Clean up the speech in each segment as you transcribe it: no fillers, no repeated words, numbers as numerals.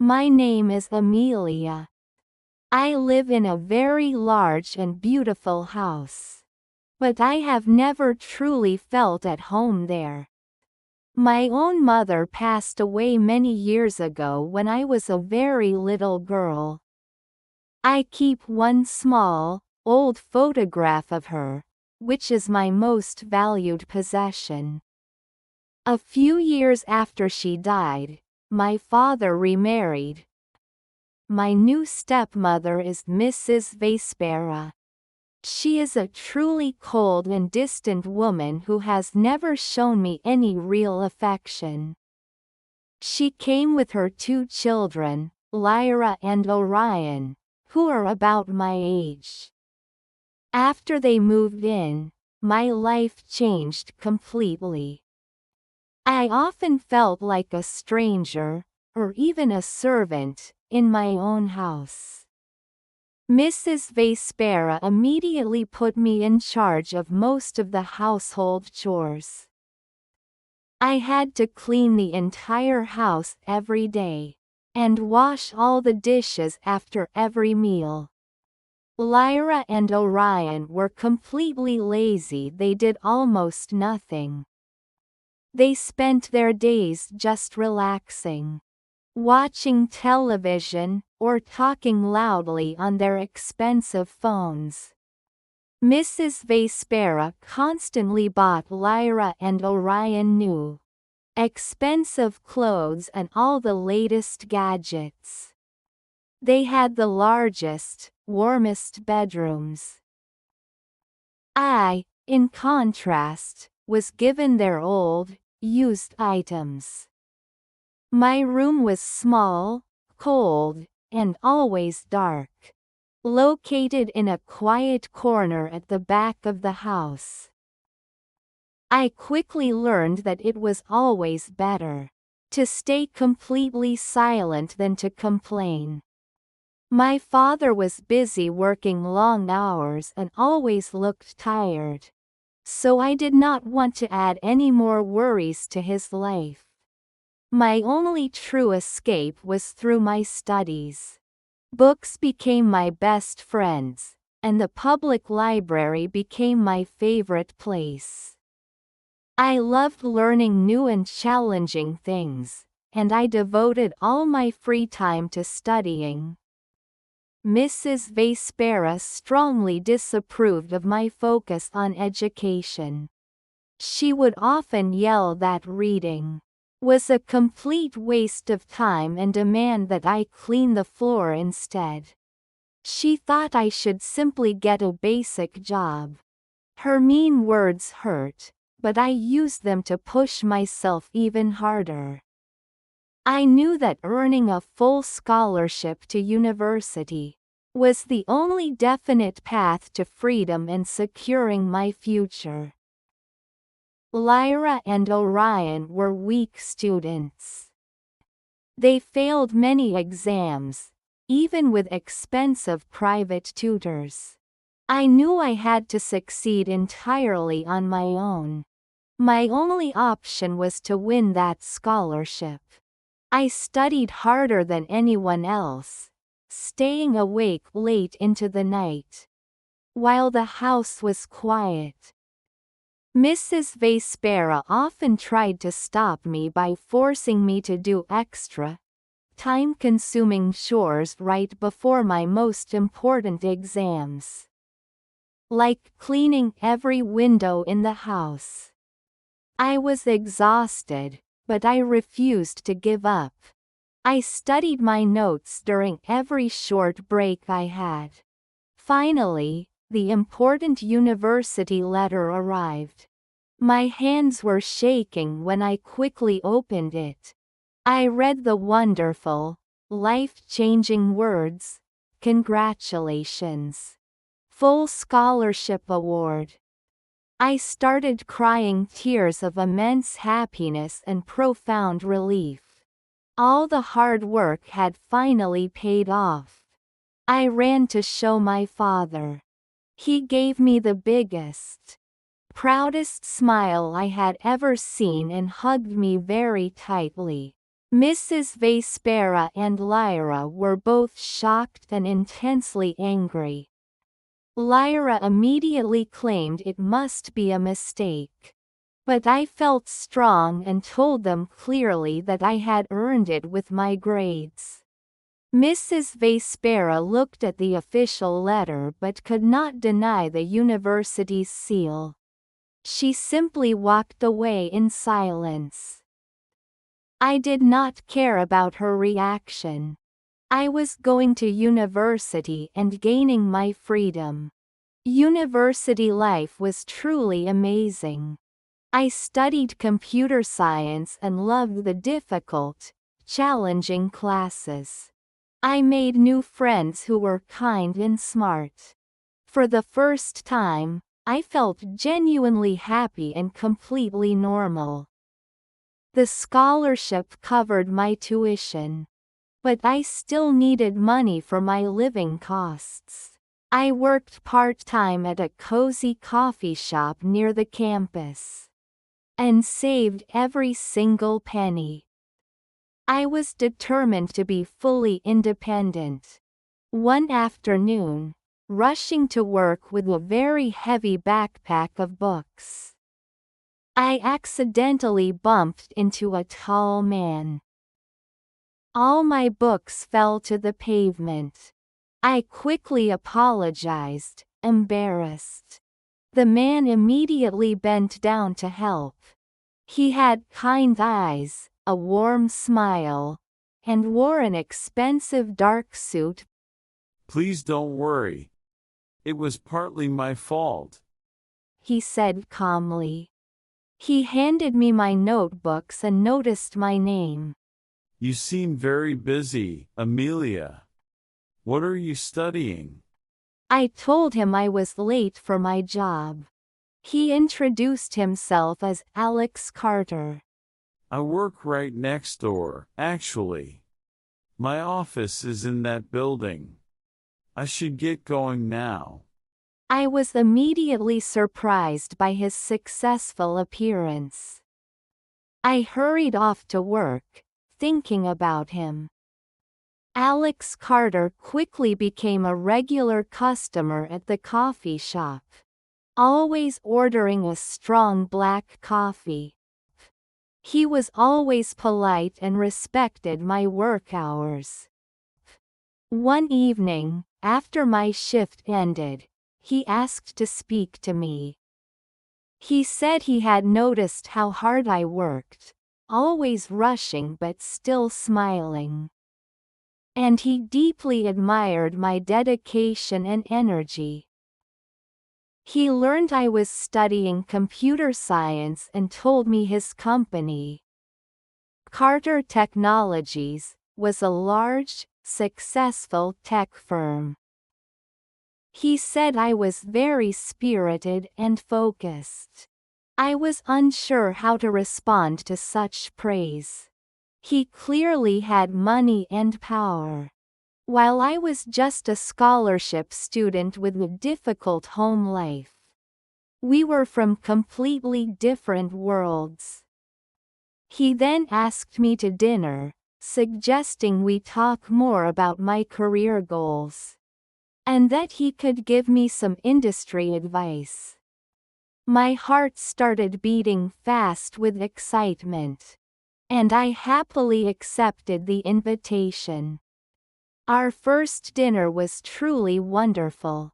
My name is Amelia. I live in a very large and beautiful house. But I have never truly felt at home there. My own mother passed away many years ago when I was a very little girl. I keep one small, old photograph of her, which is my most valued possession. A few years after she died, my father remarried. My new stepmother is Mrs. Vespera. She is a truly cold and distant woman who has never shown me any real affection. She came with her 2 children, Lyra and Orion, who are about my age. After they moved in, my life changed completely. I often felt like a stranger, or even a servant, in my own house. Mrs. Vespera immediately put me in charge of most of the household chores. I had to clean the entire house every day, and wash all the dishes after every meal. Lyra and Orion were completely lazy. They did almost nothing. They spent their days just relaxing, watching television, or talking loudly on their expensive phones. Mrs. Vespera constantly bought Lyra and Orion new, expensive clothes and all the latest gadgets. They had the largest, warmest bedrooms. I, in contrast, was given their old, used items. My room was small, cold, and always dark, located in a quiet corner at the back of the house. I quickly learned that it was always better to stay completely silent than to complain. My father was busy working long hours and always looked tired, so I did not want to add any more worries to his life. My only true escape was through my studies. Books became my best friends, and the public library became my favorite place. I loved learning new and challenging things, and I devoted all my free time to studying. Mrs. Vespera strongly disapproved of my focus on education. She would often yell that reading was a complete waste of time and demand that I clean the floor instead. She thought I should simply get a basic job. Her mean words hurt, but I used them to push myself even harder. I knew that earning a full scholarship to university was the only definite path to freedom and securing my future. Lyra and Orion were weak students. They failed many exams, even with expensive private tutors. I knew I had to succeed entirely on my own. My only option was to win that scholarship. I studied harder than anyone else, staying awake late into the night, while the house was quiet. Mrs. Vespera often tried to stop me by forcing me to do extra, time-consuming chores right before my most important exams, like cleaning every window in the house. I was exhausted, but I refused to give up. I studied my notes during every short break I had. Finally, the important university letter arrived. My hands were shaking when I quickly opened it. I read the wonderful, life-changing words, "Congratulations. Full scholarship award." I started crying tears of immense happiness and profound relief. All the hard work had finally paid off. I ran to show my father. He gave me the biggest, proudest smile I had ever seen and hugged me very tightly. Mrs. Vespera and Lyra were both shocked and intensely angry. Lyra immediately claimed it must be a mistake. But I felt strong and told them clearly that I had earned it with my grades. Mrs. Vespera looked at the official letter but could not deny the university's seal. She simply walked away in silence. I did not care about her reaction. I was going to university and gaining my freedom. University life was truly amazing. I studied computer science and loved the difficult, challenging classes. I made new friends who were kind and smart. For the first time, I felt genuinely happy and completely normal. The scholarship covered my tuition. But I still needed money for my living costs. I worked part-time at a cozy coffee shop near the campus. And saved every single penny. I was determined to be fully independent. One afternoon, rushing to work with a very heavy backpack of books, I accidentally bumped into a tall man. All my books fell to the pavement. I quickly apologized, embarrassed. The man immediately bent down to help. He had kind eyes, a warm smile, and wore an expensive dark suit. "Please don't worry. It was partly my fault," he said calmly. He handed me my notebooks and noticed my name. "You seem very busy, Amelia. What are you studying?" I told him I was late for my job. He introduced himself as Alex Carter. "I work right next door, actually. My office is in that building. I should get going now." I was immediately surprised by his successful appearance. I hurried off to work, thinking about him. Alex Carter quickly became a regular customer at the coffee shop, always ordering a strong black coffee. He was always polite and respected my work hours. One evening, after my shift ended, he asked to speak to me. He said he had noticed how hard I worked, always rushing but still smiling. And he deeply admired my dedication and energy. He learned I was studying computer science and told me his company, Carter Technologies, was a large, successful tech firm. He said I was very spirited and focused. I was unsure how to respond to such praise. He clearly had money and power. While I was just a scholarship student with a difficult home life. We were from completely different worlds. He then asked me to dinner, suggesting we talk more about my career goals. And that he could give me some industry advice. My heart started beating fast with excitement. And I happily accepted the invitation. Our first dinner was truly wonderful.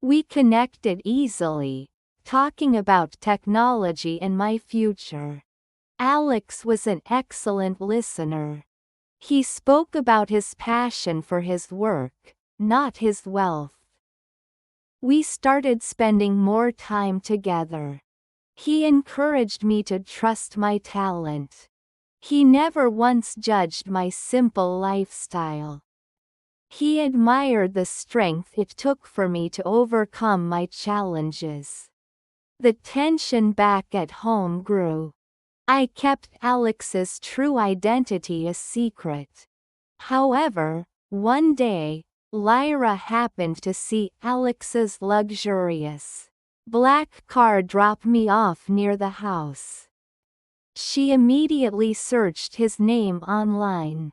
We connected easily, talking about technology and my future. Alex was an excellent listener. He spoke about his passion for his work, not his wealth. We started spending more time together. He encouraged me to trust my talent. He never once judged my simple lifestyle. He admired the strength it took for me to overcome my challenges. The tension back at home grew. I kept Alex's true identity a secret. However, one day, Lyra happened to see Alex's luxurious black car drop me off near the house. She immediately searched his name online.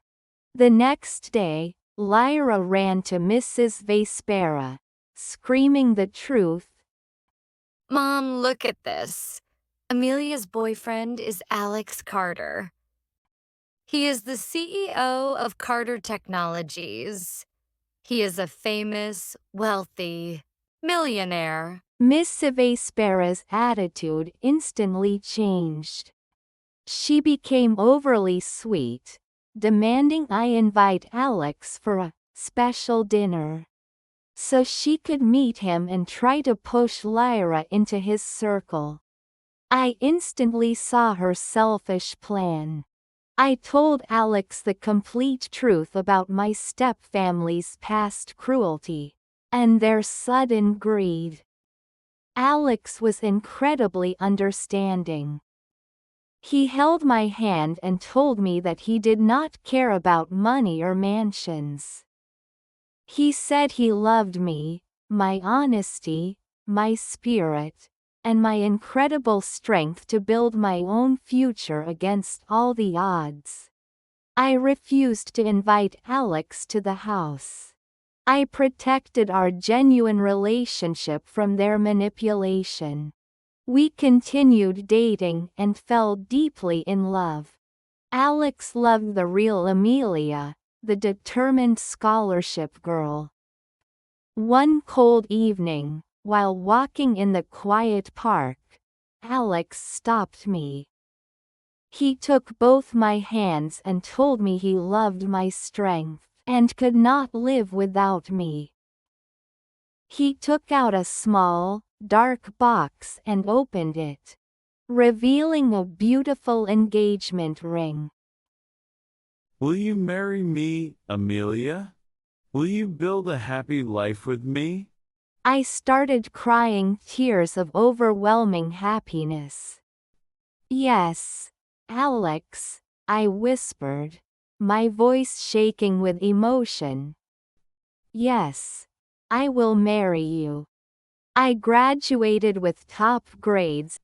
The next day, Lyra ran to Mrs. Vespera, screaming the truth. Mom, look at this. Amelia's boyfriend is Alex Carter. He is the CEO of Carter Technologies. He is a famous, wealthy millionaire. Miss Vespera's attitude instantly changed. She became overly sweet, demanding I invite Alex for a special dinner, so she could meet him and try to push Lyra into his circle. I instantly saw her selfish plan. I told Alex the complete truth about my stepfamily's past cruelty and their sudden greed. Alex was incredibly understanding. He held my hand and told me that he did not care about money or mansions. He said he loved me, my honesty, my spirit, and my incredible strength to build my own future against all the odds. I refused to invite Alex to the house. I protected our genuine relationship from their manipulation. We continued dating and fell deeply in love. Alex loved the real Amelia, the determined scholarship girl. One cold evening, while walking in the quiet park, Alex stopped me. He took both my hands and told me he loved my strength and could not live without me. He took out a small, dark box and opened it, revealing a beautiful engagement ring. Will you marry me, Amelia? Will you build a happy life with me? I started crying tears of overwhelming happiness. Yes, Alex, I whispered, my voice shaking with emotion. Yes, I will marry you. I graduated with top grades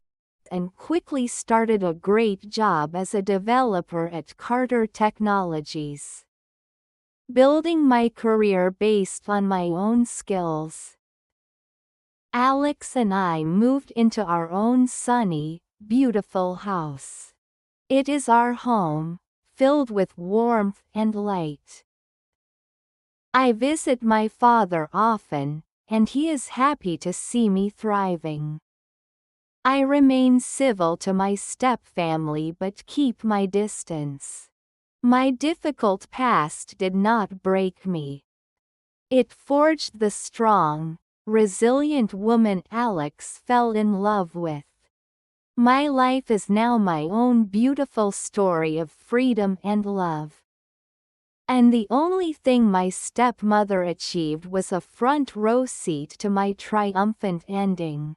and quickly started a great job as a developer at Carter Technologies, building my career based on my own skills. Alex and I moved into our own sunny, beautiful house. It is our home, filled with warmth and light. I visit my father often, and he is happy to see me thriving. I remain civil to my stepfamily but keep my distance. My difficult past did not break me. It forged the strong, resilient woman Alex fell in love with. My life is now my own beautiful story of freedom and love. And the only thing my stepmother achieved was a front row seat to my triumphant ending.